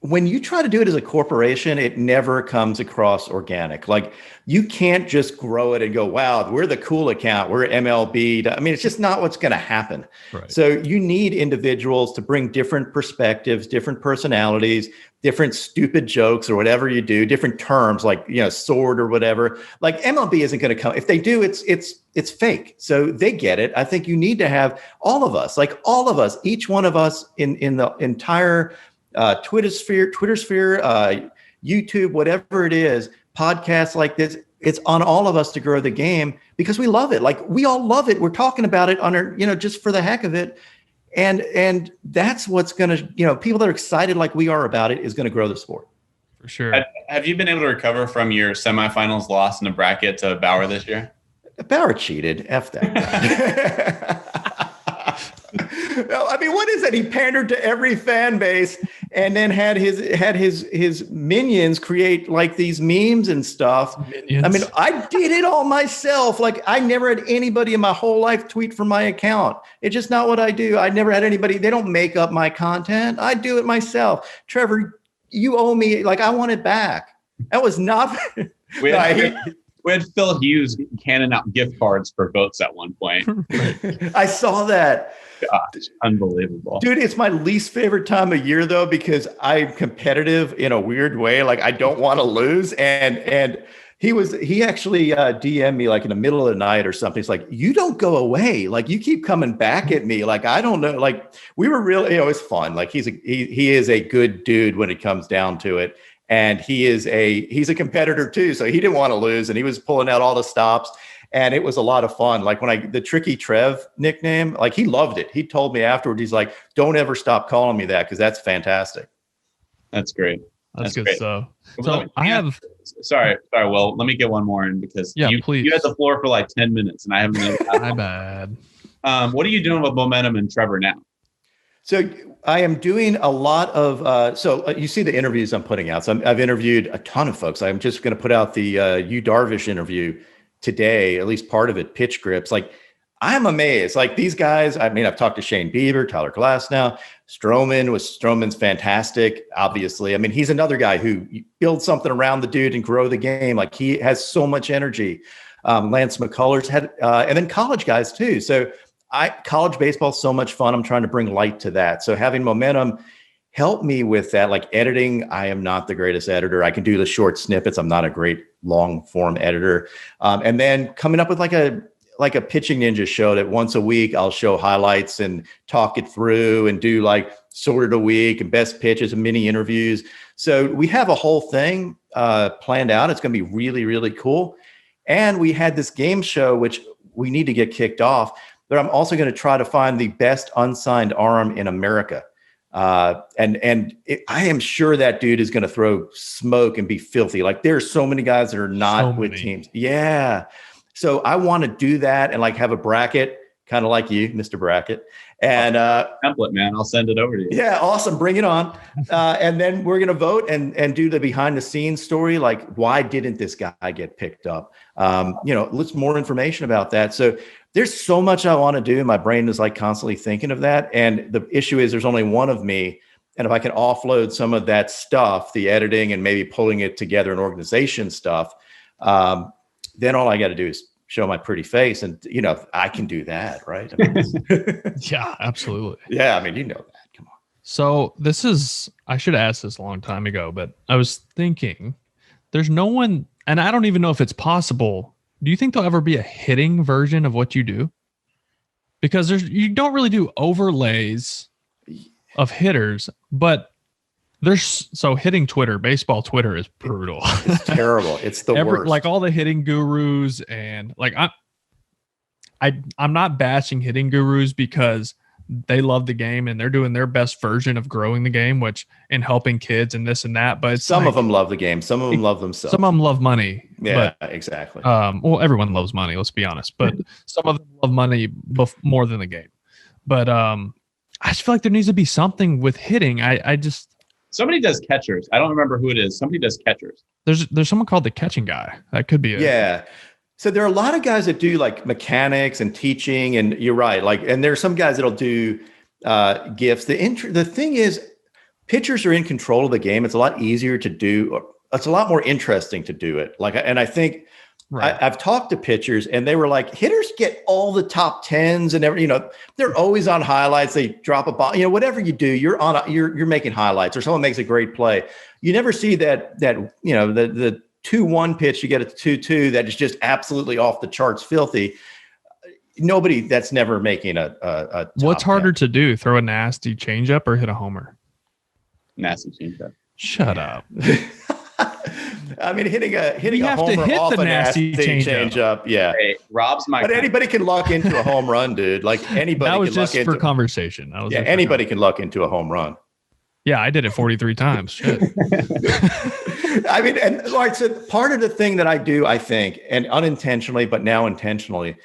when you try to do it as a corporation, it never comes across organic. Like you can't just grow it and go, wow, we're the cool account, we're MLB. I mean, it's just not what's going to happen. Right. So you need individuals to bring different perspectives, different personalities, different stupid jokes or whatever you do, different terms like, sword or whatever. Like MLB isn't going to come. If they do, it's fake. So they get it. I think you need to have all of us, each one of us in the entire Twitter sphere, YouTube, whatever it is, podcasts like this, it's on all of us to grow the game because we love it. Like we all love it. We're talking about it on our, just for the heck of it. And that's what's going to, people that are excited like we are about it is going to grow the sport. For sure. Have you been able to recover from your semifinals loss in the bracket to Bauer this year? Bauer cheated. F that guy. No, I mean, what is it? He pandered to every fan base and then had his minions create like these memes and stuff. Minions. I mean, I did it all myself. Like I never had anybody in my whole life tweet from my account. It's just not what I do. I never had anybody. They don't make up my content. I do it myself. Trevor, you owe me. Like I want it back. That was not. We had Phil Hughes handing out gift cards for votes at one point. I saw that. Gosh, unbelievable. Dude, it's my least favorite time of year though, because I'm competitive in a weird way. Like I don't want to lose. And he actually DM'd me like in the middle of the night or something. He's like, you don't go away. Like you keep coming back at me. Like, I don't know. Like we were really, it's fun. Like he is a good dude when it comes down to it. And he's a competitor too. So he didn't want to lose and he was pulling out all the stops. And it was a lot of fun. Like when the Tricky Trev nickname, like he loved it. He told me afterwards, he's like, don't ever stop calling me that because that's fantastic. That's great. That's good great. So I have. Sorry, Will. Let me get one more in because you had the floor for like 10 minutes and I haven't. My bad. What are you doing with momentum and Trevor now? So I am doing a lot of, you see the interviews I'm putting out. So I've interviewed a ton of folks. I'm just going to put out the Yu Darvish interview today, at least part of it, pitch grips. Like I'm amazed. Like these guys, I mean, I've talked to Shane Bieber, Tyler Glasnow, Stroman's fantastic. Obviously. I mean, he's another guy who builds something around the dude and grow the game. Like he has so much energy. Lance McCullers had, and then college guys too. So college baseball is so much fun. I'm trying to bring light to that. So having momentum helped me with that. Like editing, I am not the greatest editor. I can do the short snippets. I'm not a great long form editor. And then coming up with like a pitching ninja show that once a week I'll show highlights and talk it through and do like sort of the week and best pitches and mini interviews. So we have a whole thing planned out. It's going to be really, really cool. And we had this game show, which we need to get kicked off. But I'm also going to try to find the best unsigned arm in America. I am sure that dude is going to throw smoke and be filthy. Like there's so many guys that are not with teams. Yeah. So I want to do that and like have a bracket, kind of like you, Mr. Bracket. And template, man, I'll send it over to you. Yeah, awesome. Bring it on. And then we're going to vote and do the behind the scenes story. Like, why didn't this guy get picked up? Let's more information about that. So there's so much I want to do. My brain is like constantly thinking of that. And the issue is there's only one of me. And if I can offload some of that stuff, the editing and maybe pulling it together in organization stuff, then all I got to do is show my pretty face. And, I can do that, right? I mean, yeah, absolutely. Yeah, I mean, you know that. Come on. So I should have asked this a long time ago, but I was thinking there's no one, and I don't even know if it's possible. Do you think there'll ever be a hitting version of what you do? Because you don't really do overlays of hitters, but hitting Twitter, baseball Twitter is brutal. It's terrible. It's the worst. Like all the hitting gurus and like I'm not bashing hitting gurus because they love the game and they're doing their best version of growing the game, and helping kids and this and that. But some of them love the game. Some of them love themselves. Some of them love money. Yeah, exactly. Well, everyone loves money. Let's be honest. But some of them love money more than the game. But I just feel like there needs to be something with hitting. Somebody does catchers. I don't remember who it is. Somebody does catchers. There's someone called the catching guy. That could be it. Yeah. So there are a lot of guys that do like mechanics and teaching, and you're right. And there are some guys that'll do gifts. The thing is, pitchers are in control of the game. It's a lot easier to do. It's a lot more interesting to do it. And I think I've talked to pitchers, and they were like, hitters get all the top tens and everything. They're always on highlights. They drop a ball. Whatever you do, you're making highlights, or someone makes a great play. You never see that the 2-1 pitch, you get a 2-2 that is just absolutely off the charts, filthy. Nobody that's never making a What's harder to do? Throw a nasty changeup or hit a homer? Nasty changeup. Shut up. I mean, hitting a homer off a nasty changeup. Yeah. Hey, but anybody can luck into a home run, dude. Like anybody. That was just for conversation. Anybody can luck into a home run. Yeah, I did it 43 times. Shit. I mean, and all right, so part of the thing that I do, I think, and unintentionally, but now intentionally,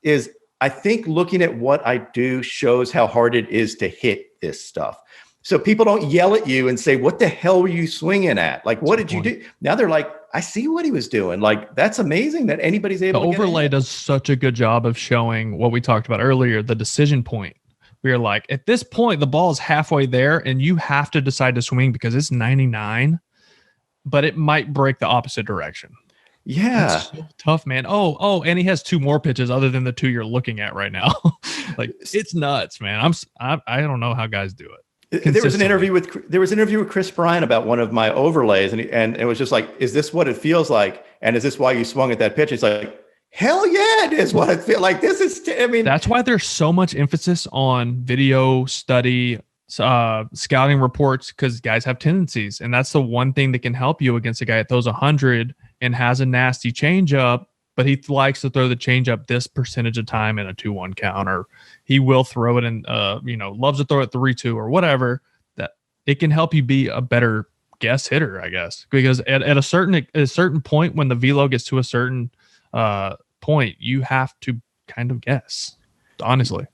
is I think looking at what I do shows how hard it is to hit this stuff. So people don't yell at you and say, what the hell were you swinging at? Like, what did you do? Now they're like, I see what he was doing. Like, that's amazing that anybody's able to get it. The overlay does such a good job of showing what we talked about earlier, the decision point. We are like, at this point, the ball is halfway there and you have to decide to swing because it's 99, but it might break the opposite direction. Yeah. It's so tough, man. Oh, and he has 2 more pitches other than the 2 you're looking at right now. Like, it's nuts, man. I don't know how guys do it. There was an interview with Chris Bryant about one of my overlays, and it was just like, is this what it feels like? And is this why you swung at that pitch? It's like, hell yeah, it is what it feels like. This is, that's why there's so much emphasis on video study, scouting reports, because guys have tendencies. And that's the one thing that can help you against a guy that throws 100 and has a nasty changeup, but he likes to throw the changeup this percentage of time in a 2-1 count, or he will throw it in, loves to throw it 3-2 or whatever. That it can help you be a better guess hitter, I guess, because at a certain point when the velo gets to a certain point, you have to kind of guess, honestly.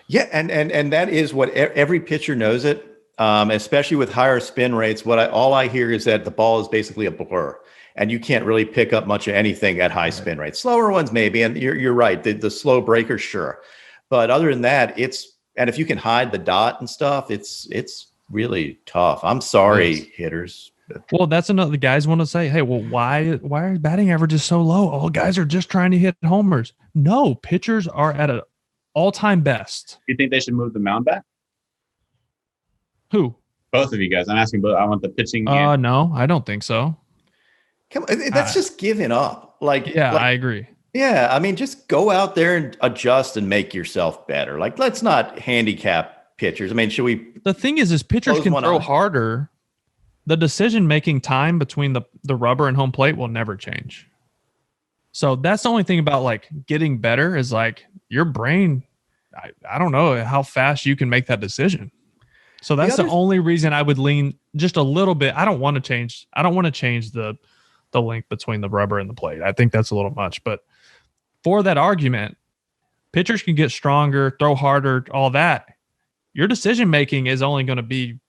Yeah, and that is what every pitcher knows it, especially with higher spin rates. All I hear is that the ball is basically a blur, and you can't really pick up much of anything at high spin rates. Slower ones maybe, and you're right. The slow breakers, sure, but other than that, and if you can hide the dot and stuff, it's really tough. I'm sorry, hitters. Well, that's another. The guys want to say, "Hey, well, why are batting averages so low? All guys are just trying to hit homers." No, pitchers are at an all-time best. You think they should move the mound back? Who? Both of you guys. I'm asking both. I want the pitching. No, I don't think so. Come on, that's just giving up. I agree. Yeah, I mean, just go out there and adjust and make yourself better. Like, let's not handicap pitchers. I mean, should we? The thing is pitchers can throw harder. The decision-making time between the rubber and home plate will never change. So that's the only thing about like getting better is like your brain. I don't know how fast you can make that decision. So that's the only reason I would lean just a little bit. I don't want to change the link between the rubber and the plate. I think that's a little much. But for that argument, pitchers can get stronger, throw harder, all that. Your decision making is only going to be,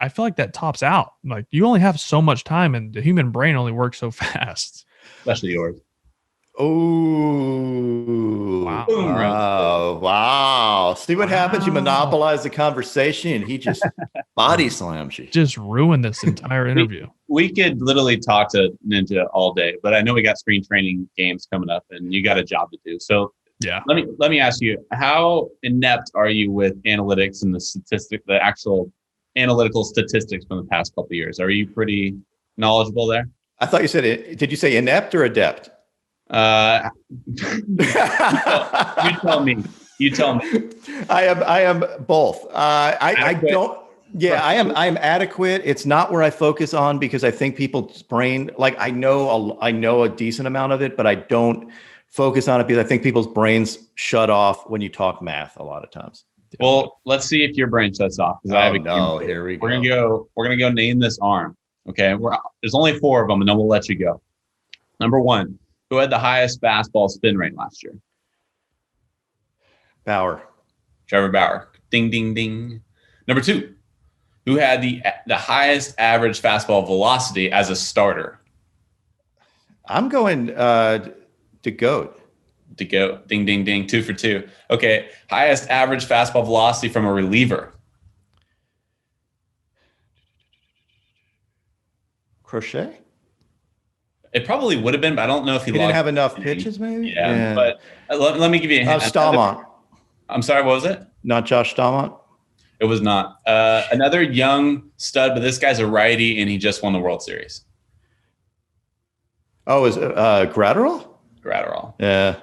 I feel like that tops out. Like you only have so much time and the human brain only works so fast. Especially yours. Oh, wow. Wow. See what happens? You monopolize the conversation and he just body slams you. Just ruined this entire interview. We could literally talk to Ninja all day, but I know we got spring training games coming up and you got a job to do. So yeah, let me ask you, how inept are you with analytics and the actual analytical statistics from the past couple of years? Are you pretty knowledgeable there? I thought you said it. Did you say inept or adept? You tell me. I am both. I don't. Yeah, I am adequate. It's not where I focus on because I think people's brain, like I know a decent amount of it, but I don't focus on it because I think people's brains shut off when you talk math a lot of times. Well, let's see if your brain shuts off. Here we go. We're gonna go name this arm. Okay, there's only 4 of them, and then we'll let you go. Number 1. Who had the highest fastball spin rate last year? Trevor Bauer. Ding, ding, ding. Number 2. Who had the highest average fastball velocity as a starter? I'm going to GOAT. To go. Ding, ding, ding. 2 for 2. Okay. Highest average fastball velocity from a reliever? Crochet? It probably would have been, but I don't know if he didn't have enough pitches, maybe. Yeah. But let me give you a hint. Stalmont. I'm sorry, what was it? Not Josh Stalmont. It was not. Another young stud, but this guy's a righty, and he just won the World Series. Oh, is Gratterall? Gratterall. Yeah.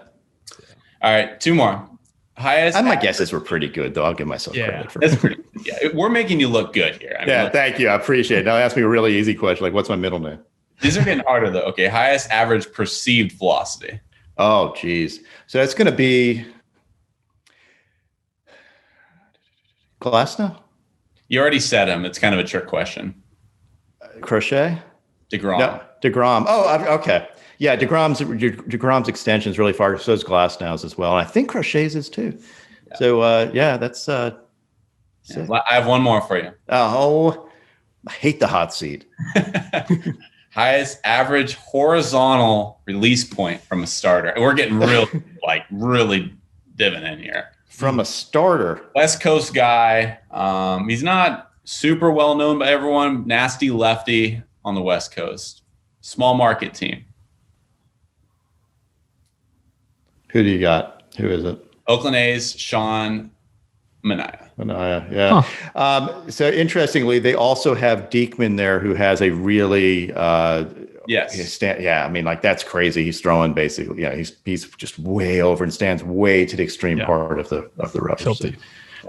All right, 2 more. Highest. My guesses were pretty good, though. I'll give myself credit for that. That's pretty. Yeah, we're making you look good here. Thank you. I appreciate it. Now ask me a really easy question, like what's my middle name? These are getting harder, though. Okay, highest average perceived velocity. Oh, geez. So that's going to be Glasnow? You already said him. It's kind of a trick question. Crochet? DeGrom. No, DeGrom. Oh, okay. Yeah, DeGrom's extension is really far. So is Glasnow's as well. And I think Crochet's is too. Yeah. So, that's I have one more for you. Oh, I hate the hot seat. Highest average horizontal release point from a starter. We're getting really diving in here. From a starter. West Coast guy. He's not super well known by everyone. Nasty lefty on the West Coast. Small market team. Who do you got? Who is it? Oakland A's, Sean Manaea, yeah. Huh. So interestingly, they also have Diekman there, who has a really yes. I mean, like that's crazy. He's throwing basically, he's just way over and stands way to the extreme part of the rubber. Filthy.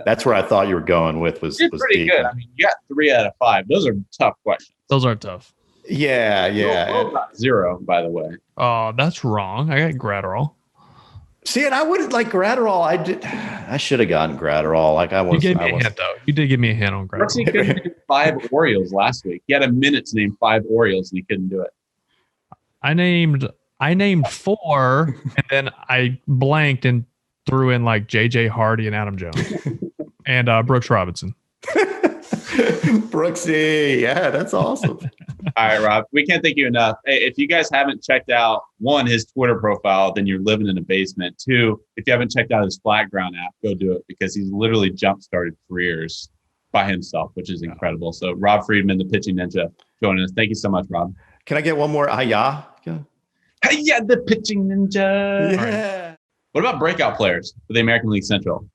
That's where I thought you were going with was pretty Diekman. good. I mean, you got 3 out of 5. Those are tough questions. Those are tough. Yeah. Well, not 0, by the way. Oh, that's wrong. I got Gratterall. See, and I would like Gratterall. I should have gotten Gratterall. Like I was. You gave me a hint, though. You did give me a hint on Gratterall. He couldn't name 5 Orioles last week. He had a minute to name 5 Orioles, and he couldn't do it. I named 4, and then I blanked and threw in like J.J. Hardy and Adam Jones and Brooks Robinson. Brooksy, yeah, that's awesome. All right, Rob, we can't thank you enough. Hey, if you guys haven't checked out, 1, his Twitter profile, then you're living in a basement. 2, if you haven't checked out his Flat Ground app, go do it because he's literally jump-started careers by himself, which is incredible. So Rob Friedman, the pitching ninja, joining us. Thank you so much, Rob. Can I get one more? Hiya, the pitching ninja. Yeah. Right. What about breakout players for the American League Central?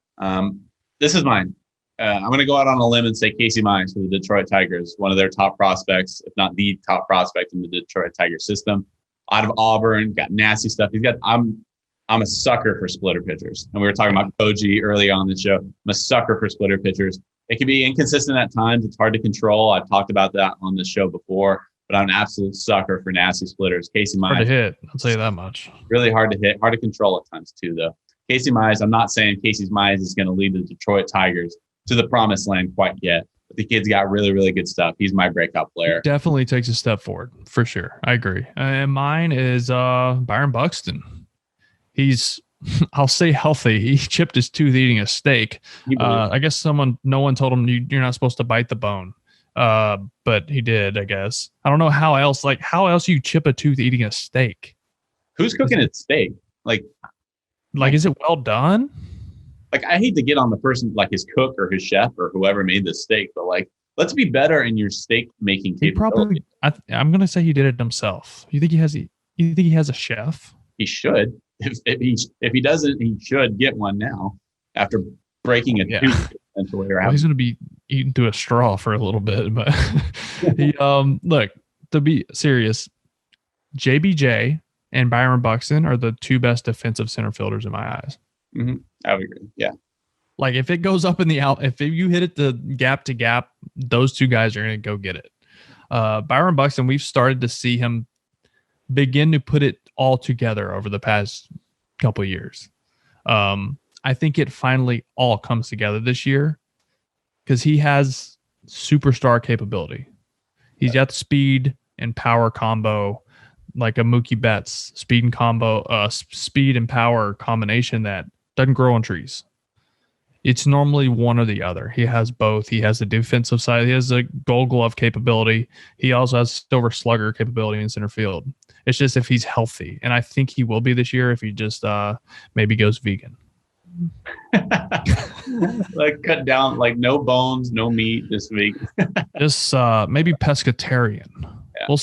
This is mine. I'm going to go out on a limb and say Casey Mize for the Detroit Tigers, one of their top prospects, if not the top prospect in the Detroit Tiger system. Out of Auburn, got nasty stuff. I'm a sucker for splitter pitchers. And we were talking about Koji early on in the show. I'm a sucker for splitter pitchers. It can be inconsistent at times. It's hard to control. I've talked about that on the show before, but I'm an absolute sucker for nasty splitters. Casey Mize. Hard to hit. I'll tell you that much. Really hard to hit. Hard to control at times too, though. Casey Mize, I'm not saying Casey Mize is going to lead the Detroit Tigers to the promised land quite yet. But the kid's got really, really good stuff. He's my breakout player. Definitely takes a step forward for sure. I agree. And mine is Byron Buxton. He's, I'll say healthy. He chipped his tooth eating a steak. I guess no one told him you're not supposed to bite the bone. But he did, I guess. I don't know how else you chip a tooth eating a steak. Who's cooking a steak? Like, is it well done? Like, I hate to get on the person, like his cook or his chef or whoever made the steak, but like, let's be better in your steak making capability. I'm going to say he did it himself. You think he has a chef? He should. If he doesn't, he should get one now after breaking a tooth. He's going to be eaten to a straw for a little bit, but look, to be serious, JBJ and Byron Buxton are the two best defensive center fielders in my eyes. Mm-hmm. I would agree. Yeah. Like if it goes up in the out, if you hit it the gap to gap, those two guys are going to go get it. Byron Buxton, we've started to see him begin to put it all together over the past couple of years. I think it finally all comes together this year because he has superstar capability. He's got the speed and power combo, like a Mookie Betts speed and power combination that doesn't grow on trees. It's normally one or the other. He has both. He has the defensive side. He has a Gold Glove capability. He also has Silver Slugger capability in center field. It's just if he's healthy, and I think he will be this year if he just maybe goes vegan. Like cut down, like no bones, no meat this week. Just maybe pescatarian. Yeah.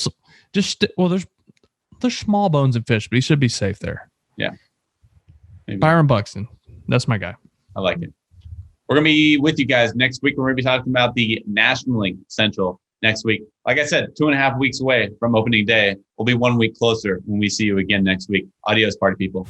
There's small bones in fish, but he should be safe there. Yeah. Maybe. Byron Buxton. That's my guy. I like it. We're going to be with you guys next week. We're going to be talking about the National League Central next week. Like I said, 2.5 weeks away from opening day. We'll be 1 week closer when we see you again next week. Adios, party people.